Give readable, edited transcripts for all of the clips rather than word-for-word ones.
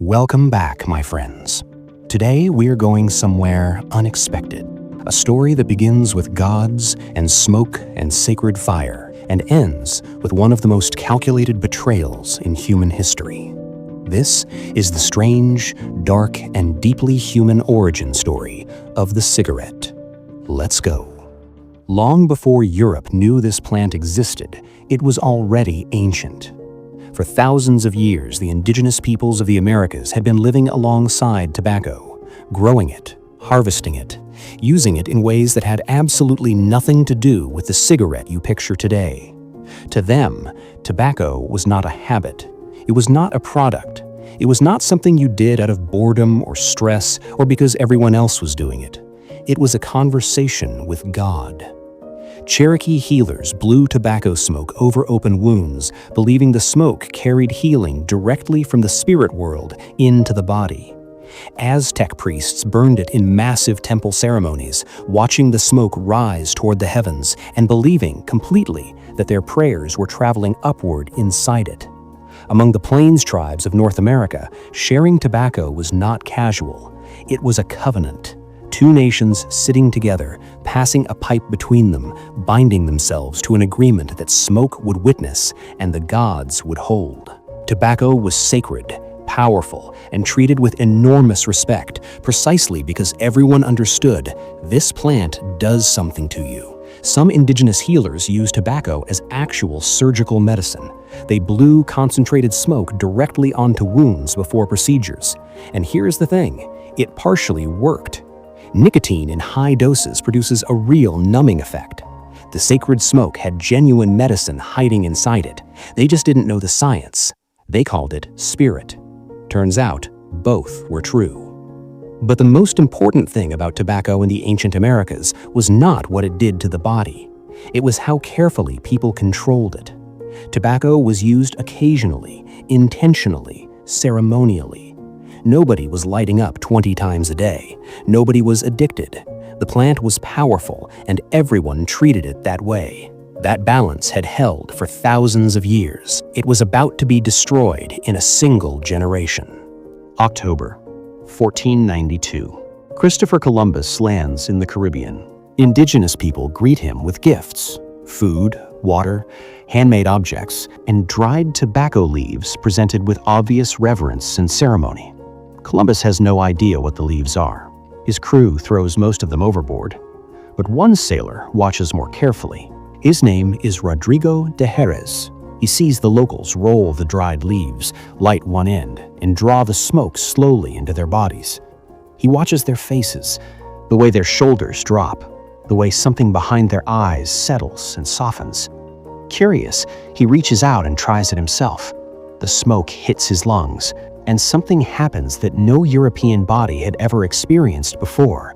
Welcome back, my friends. Today we're going somewhere unexpected. A story that begins with gods and smoke and sacred fire and ends with one of the most calculated betrayals in human history. This is the strange, dark, and deeply human origin story of the cigarette. Let's go. Long before Europe knew this plant existed, it was already ancient. For thousands of years, the indigenous peoples of the Americas had been living alongside tobacco, growing it, harvesting it, using it in ways that had absolutely nothing to do with the cigarette you picture today. To them, tobacco was not a habit. It was not a product. It was not something you did out of boredom or stress or because everyone else was doing it. It was a conversation with God. Cherokee healers blew tobacco smoke over open wounds, believing the smoke carried healing directly from the spirit world into the body. Aztec priests burned it in massive temple ceremonies, watching the smoke rise toward the heavens and believing completely that their prayers were traveling upward inside it. Among the Plains tribes of North America, sharing tobacco was not casual. It was a covenant. Two nations sitting together, passing a pipe between them, binding themselves to an agreement that smoke would witness and the gods would hold. Tobacco was sacred, powerful, and treated with enormous respect, precisely because everyone understood this plant does something to you. Some indigenous healers used tobacco as actual surgical medicine. They blew concentrated smoke directly onto wounds before procedures. And here's the thing, it partially worked. Nicotine in high doses produces a real numbing effect. The sacred smoke had genuine medicine hiding inside it. They just didn't know the science. They called it spirit. Turns out, both were true. But the most important thing about tobacco in the ancient Americas was not what it did to the body. It was how carefully people controlled it. Tobacco was used occasionally, intentionally, ceremonially. Nobody was lighting up 20 times a day. Nobody was addicted. The plant was powerful, and everyone treated it that way. That balance had held for thousands of years. It was about to be destroyed in a single generation. October, 1492. Christopher Columbus lands in the Caribbean. Indigenous people greet him with gifts: food, water, handmade objects, and dried tobacco leaves presented with obvious reverence and ceremony. Columbus has no idea what the leaves are. His crew throws most of them overboard. But one sailor watches more carefully. His name is Rodrigo de Jerez. He sees the locals roll the dried leaves, light one end, and draw the smoke slowly into their bodies. He watches their faces, the way their shoulders drop, the way something behind their eyes settles and softens. Curious, he reaches out and tries it himself. The smoke hits his lungs, and something happens that no European body had ever experienced before.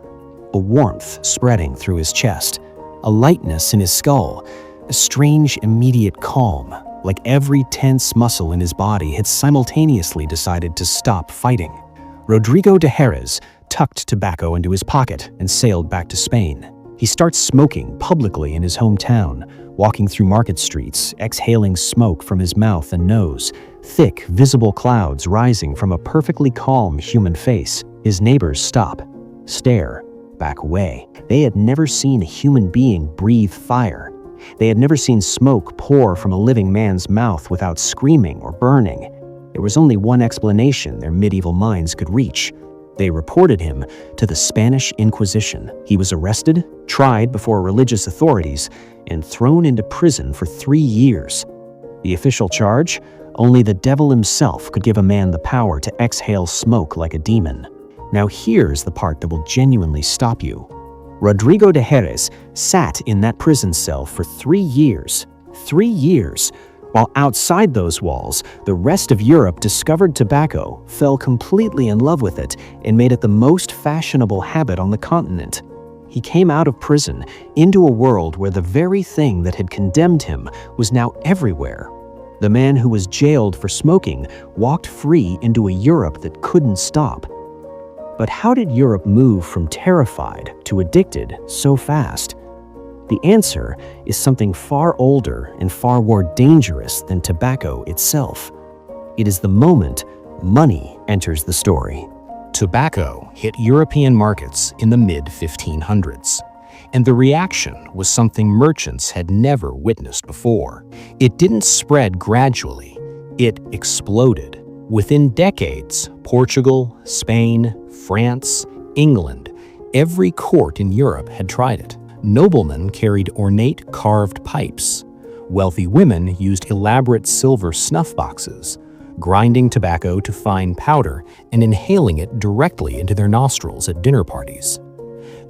A warmth spreading through his chest, a lightness in his skull, a strange immediate calm, like every tense muscle in his body had simultaneously decided to stop fighting. Rodrigo de Jerez tucked tobacco into his pocket and sailed back to Spain. He starts smoking publicly in his hometown, walking through market streets, exhaling smoke from his mouth and nose, thick, visible clouds rising from a perfectly calm human face. His neighbors stop, stare, back away. They had never seen a human being breathe fire. They had never seen smoke pour from a living man's mouth without screaming or burning. There was only one explanation their medieval minds could reach. They reported him to the Spanish Inquisition. He was arrested, tried before religious authorities, and thrown into prison for 3 years. The official charge? Only the devil himself could give a man the power to exhale smoke like a demon. Now here's the part that will genuinely stop you. Rodrigo de Jerez sat in that prison cell for 3 years. 3 years. While outside those walls, the rest of Europe discovered tobacco, fell completely in love with it, and made it the most fashionable habit on the continent. He came out of prison into a world where the very thing that had condemned him was now everywhere. The man who was jailed for smoking walked free into a Europe that couldn't stop. But how did Europe move from terrified to addicted so fast? The answer is something far older and far more dangerous than tobacco itself. It is the moment money enters the story. Tobacco hit European markets in the mid-1500s, and the reaction was something merchants had never witnessed before. It didn't spread gradually, it exploded. Within decades, Portugal, Spain, France, England, every court in Europe had tried it. Noblemen carried ornate carved pipes. Wealthy women used elaborate silver snuff boxes, grinding tobacco to fine powder and inhaling it directly into their nostrils at dinner parties.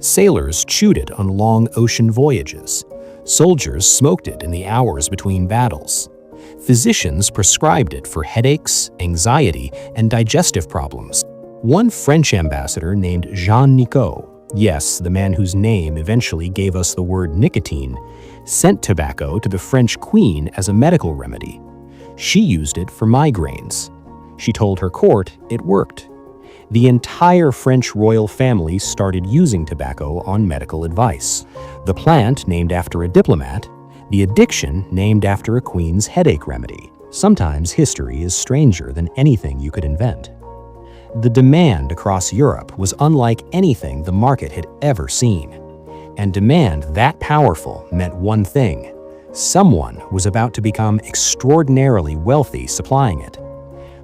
Sailors chewed it on long ocean voyages. Soldiers smoked it in the hours between battles. Physicians prescribed it for headaches, anxiety, and digestive problems. One French ambassador named Jean Nicot, yes, the man whose name eventually gave us the word nicotine, sent tobacco to the French queen as a medical remedy. She used it for migraines. She told her court it worked. The entire French royal family started using tobacco on medical advice. The plant named after a diplomat, the addiction named after a queen's headache remedy. Sometimes history is stranger than anything you could invent. The demand across Europe was unlike anything the market had ever seen. And demand that powerful meant one thing: someone was about to become extraordinarily wealthy supplying it.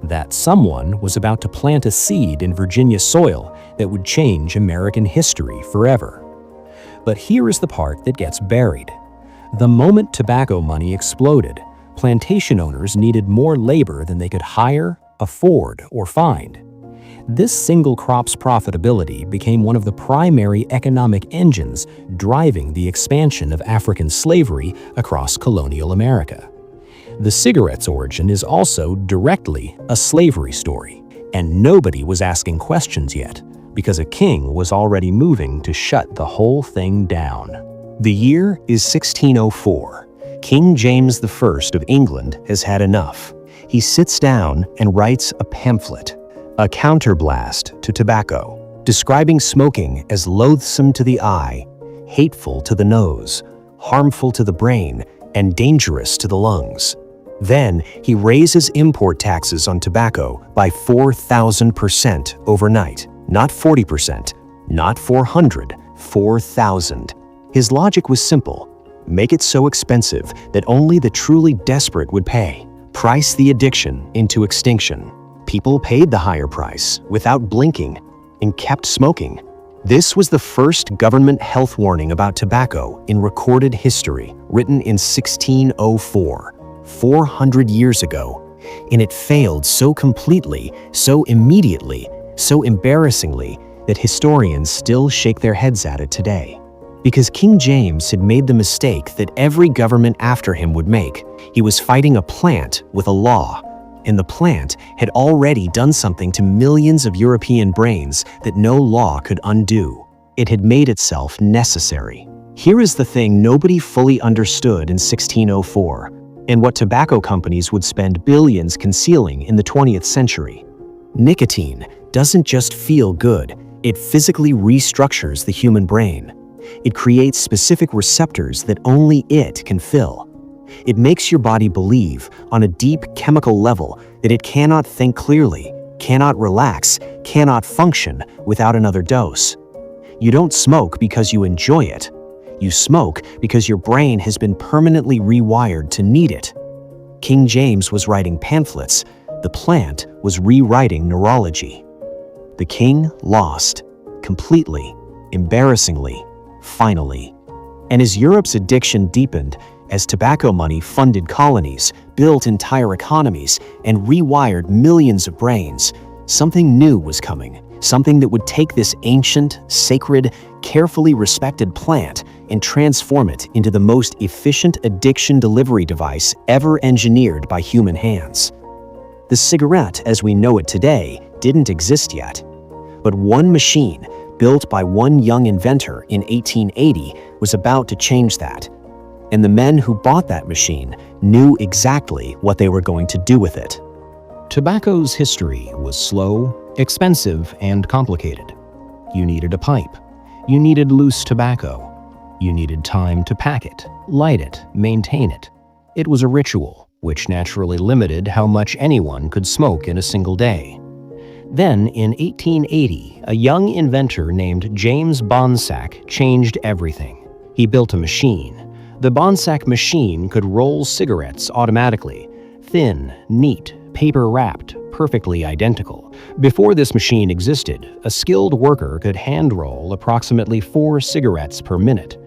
That someone was about to plant a seed in Virginia soil that would change American history forever. But here is the part that gets buried. The moment tobacco money exploded, plantation owners needed more labor than they could hire, afford, or find. This single crop's profitability became one of the primary economic engines driving the expansion of African slavery across colonial America. The cigarette's origin is also directly a slavery story, and nobody was asking questions yet, because a king was already moving to shut the whole thing down. The year is 1604. King James I of England has had enough. He sits down and writes a pamphlet, a counterblast to tobacco, describing smoking as loathsome to the eye, hateful to the nose, harmful to the brain, and dangerous to the lungs. Then he raises import taxes on tobacco by 4,000% overnight. Not 40%, not 400, 4,000. His logic was simple: make it so expensive that only the truly desperate would pay. Price the addiction into extinction. People paid the higher price without blinking and kept smoking. This was the first government health warning about tobacco in recorded history, written in 1604, 400 years ago. And it failed so completely, so immediately, so embarrassingly that historians still shake their heads at it today. Because King James had made the mistake that every government after him would make. He was fighting a plant with a law, and the plant had already done something to millions of European brains that no law could undo. It had made itself necessary. Here is the thing nobody fully understood in 1604, and what tobacco companies would spend billions concealing in the 20th century. Nicotine doesn't just feel good, it physically restructures the human brain. It creates specific receptors that only it can fill. It makes your body believe, on a deep chemical level, that it cannot think clearly, cannot relax, cannot function without another dose. You don't smoke because you enjoy it. You smoke because your brain has been permanently rewired to need it. King James was writing pamphlets. The plant was rewriting neurology. The king lost, completely, embarrassingly, finally. And as Europe's addiction deepened, as tobacco money funded colonies, built entire economies, and rewired millions of brains, something new was coming. Something that would take this ancient, sacred, carefully respected plant and transform it into the most efficient addiction delivery device ever engineered by human hands. The cigarette, as we know it today, didn't exist yet. But one machine, built by one young inventor in 1880, was about to change that. And the men who bought that machine knew exactly what they were going to do with it. Tobacco's history was slow, expensive, and complicated. You needed a pipe. You needed loose tobacco. You needed time to pack it, light it, maintain it. It was a ritual, which naturally limited how much anyone could smoke in a single day. Then, in 1880, a young inventor named James Bonsack changed everything. He built a machine. The Bonsack machine could roll cigarettes automatically, thin, neat, paper-wrapped, perfectly identical. Before this machine existed, a skilled worker could hand-roll approximately 4 cigarettes per minute.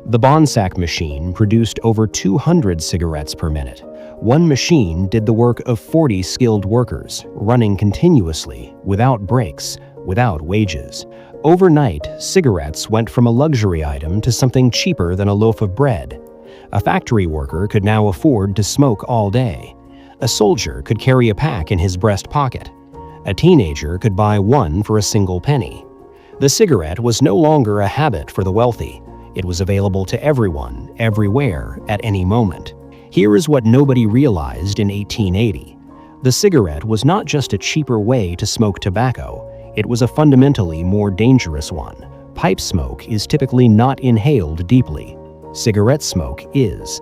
The Bonsack machine produced over 200 cigarettes per minute. One machine did the work of 40 skilled workers, running continuously, without breaks, without wages. Overnight, cigarettes went from a luxury item to something cheaper than a loaf of bread. A factory worker could now afford to smoke all day. A soldier could carry a pack in his breast pocket. A teenager could buy one for a single penny. The cigarette was no longer a habit for the wealthy. It was available to everyone, everywhere, at any moment. Here is what nobody realized in 1880. The cigarette was not just a cheaper way to smoke tobacco, it was a fundamentally more dangerous one. Pipe smoke is typically not inhaled deeply. Cigarette smoke is.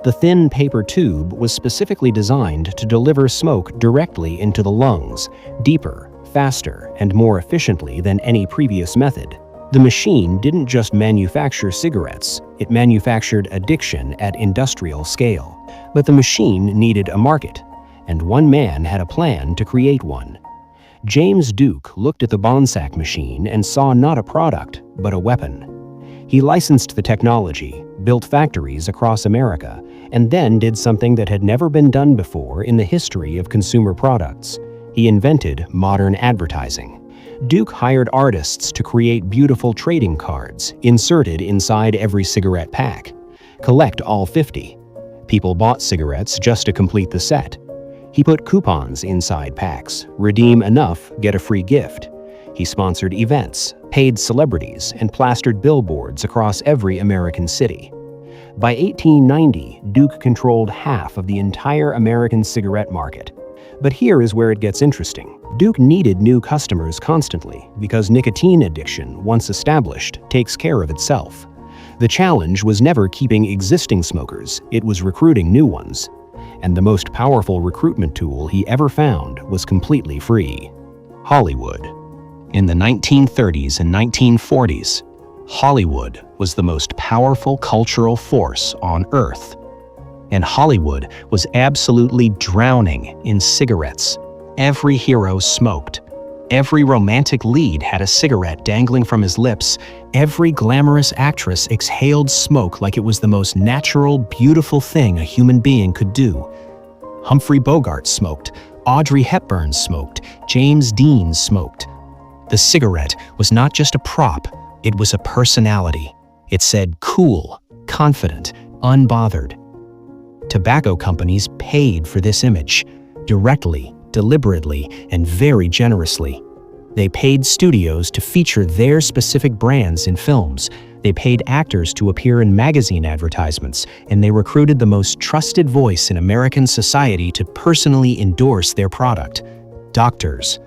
The thin paper tube was specifically designed to deliver smoke directly into the lungs, deeper, faster, and more efficiently than any previous method. The machine didn't just manufacture cigarettes, it manufactured addiction at industrial scale. But the machine needed a market, and one man had a plan to create one. James Duke looked at the Bonsack machine and saw not a product, but a weapon. He licensed the technology, built factories across America, and then did something that had never been done before in the history of consumer products. He invented modern advertising. Duke hired artists to create beautiful trading cards inserted inside every cigarette pack. Collect all 50. People bought cigarettes just to complete the set. He put coupons inside packs. Redeem enough, get a free gift. He sponsored events, paid celebrities, and plastered billboards across every American city. By 1890, Duke controlled half of the entire American cigarette market. But here is where it gets interesting. Duke needed new customers constantly because nicotine addiction, once established, takes care of itself. The challenge was never keeping existing smokers, it was recruiting new ones. And the most powerful recruitment tool he ever found was completely free: Hollywood. In the 1930s and 1940s, Hollywood was the most powerful cultural force on Earth. And Hollywood was absolutely drowning in cigarettes. Every hero smoked. Every romantic lead had a cigarette dangling from his lips. Every glamorous actress exhaled smoke like it was the most natural, beautiful thing a human being could do. Humphrey Bogart smoked. Audrey Hepburn smoked. James Dean smoked. The cigarette was not just a prop, it was a personality. It said cool, confident, unbothered. Tobacco companies paid for this image, directly, deliberately, and very generously. They paid studios to feature their specific brands in films. They paid actors to appear in magazine advertisements, and they recruited the most trusted voice in American society to personally endorse their product: doctors.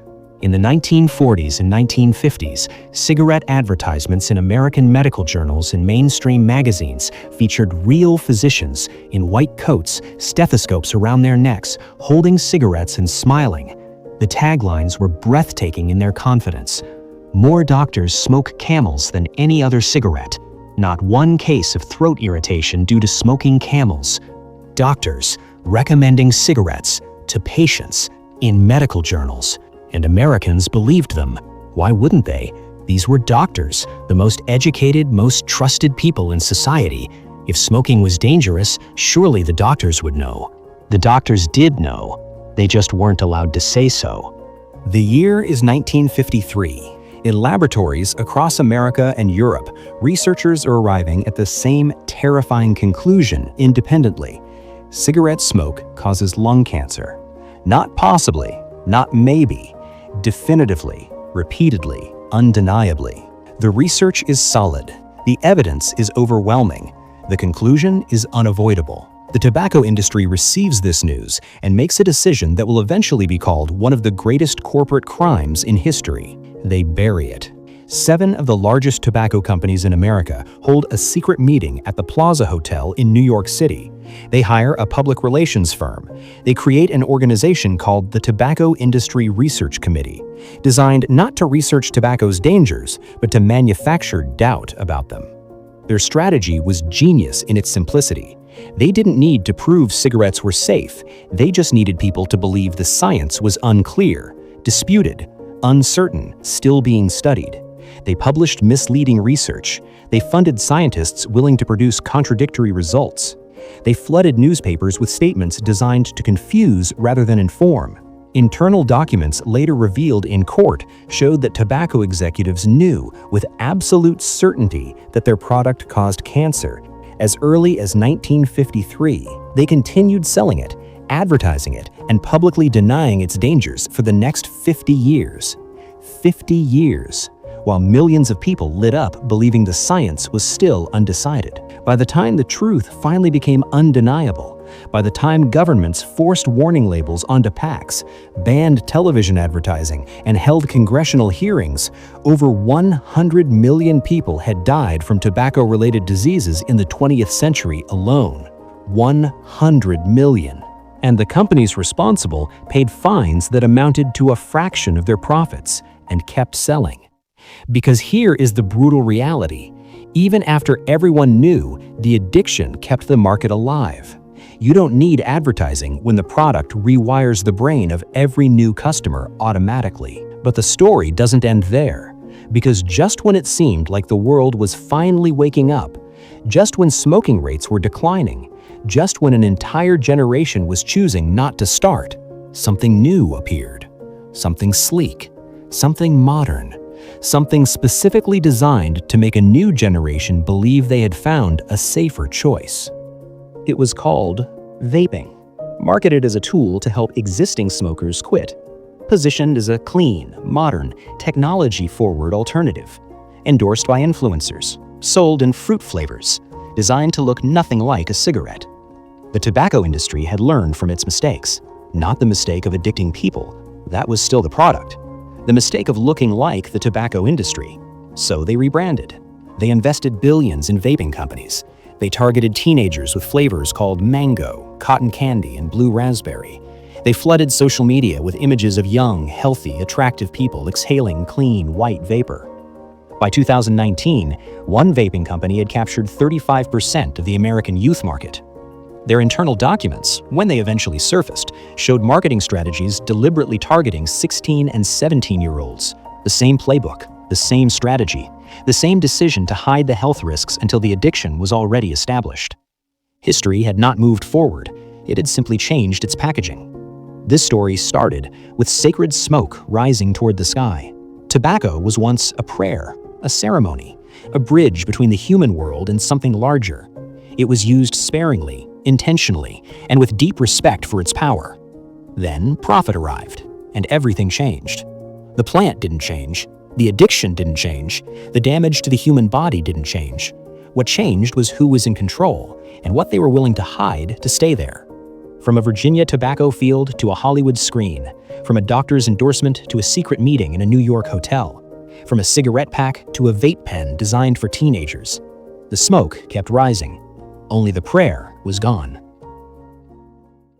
In the 1940s and 1950s, cigarette advertisements in American medical journals and mainstream magazines featured real physicians in white coats, stethoscopes around their necks, holding cigarettes and smiling. The taglines were breathtaking in their confidence. More doctors smoke Camels than any other cigarette. Not one case of throat irritation due to smoking Camels. Doctors recommending cigarettes to patients in medical journals. And Americans believed them. Why wouldn't they? These were doctors, the most educated, most trusted people in society. If smoking was dangerous, surely the doctors would know. The doctors did know. They just weren't allowed to say so. The year is 1953. In laboratories across America and Europe, researchers are arriving at the same terrifying conclusion independently. Cigarette smoke causes lung cancer. Not possibly, not maybe. Definitively, repeatedly, undeniably. The research is solid. The evidence is overwhelming. The conclusion is unavoidable. The tobacco industry receives this news and makes a decision that will eventually be called one of the greatest corporate crimes in history. They bury it. 7 of the largest tobacco companies in America hold a secret meeting at the Plaza Hotel in New York City. They hire a public relations firm. They create an organization called the Tobacco Industry Research Committee, designed not to research tobacco's dangers, but to manufacture doubt about them. Their strategy was genius in its simplicity. They didn't need to prove cigarettes were safe. They just needed people to believe the science was unclear, disputed, uncertain, still being studied. They published misleading research. They funded scientists willing to produce contradictory results. They flooded newspapers with statements designed to confuse rather than inform. Internal documents later revealed in court showed that tobacco executives knew with absolute certainty that their product caused cancer. As early as 1953, they continued selling it, advertising it, and publicly denying its dangers for the next 50 years. 50 years, while millions of people lit up believing the science was still undecided. By the time the truth finally became undeniable, by the time governments forced warning labels onto packs, banned television advertising, and held congressional hearings, over 100 million people had died from tobacco-related diseases in the 20th century alone. 100 million. And the companies responsible paid fines that amounted to a fraction of their profits and kept selling. Because here is the brutal reality. Even after everyone knew, the addiction kept the market alive. You don't need advertising when the product rewires the brain of every new customer automatically. But the story doesn't end there, because just when it seemed like the world was finally waking up, just when smoking rates were declining, just when an entire generation was choosing not to start, something new appeared. Something sleek, something modern, something specifically designed to make a new generation believe they had found a safer choice. It was called vaping, marketed as a tool to help existing smokers quit, positioned as a clean, modern, technology-forward alternative, endorsed by influencers, sold in fruit flavors, designed to look nothing like a cigarette. The tobacco industry had learned from its mistakes, not the mistake of addicting people, that was still the product, the mistake of looking like the tobacco industry. So they rebranded. They invested billions in vaping companies. They targeted teenagers with flavors called mango, cotton candy, and blue raspberry. They flooded social media with images of young, healthy, attractive people exhaling clean, white vapor. By 2019, one vaping company had captured 35% of the American youth market. Their internal documents, when they eventually surfaced, showed marketing strategies deliberately targeting 16 and 17-year-olds. The same playbook, the same strategy, the same decision to hide the health risks until the addiction was already established. History had not moved forward, it had simply changed its packaging. This story started with sacred smoke rising toward the sky. Tobacco was once a prayer, a ceremony, a bridge between the human world and something larger. It was used sparingly, intentionally, and with deep respect for its power. Then profit arrived, and everything changed. The plant didn't change. The addiction didn't change. The damage to the human body didn't change. What changed was who was in control and what they were willing to hide to stay there. From a Virginia tobacco field to a Hollywood screen, from a doctor's endorsement to a secret meeting in a New York hotel, from a cigarette pack to a vape pen designed for teenagers, the smoke kept rising. Only the prayer was gone.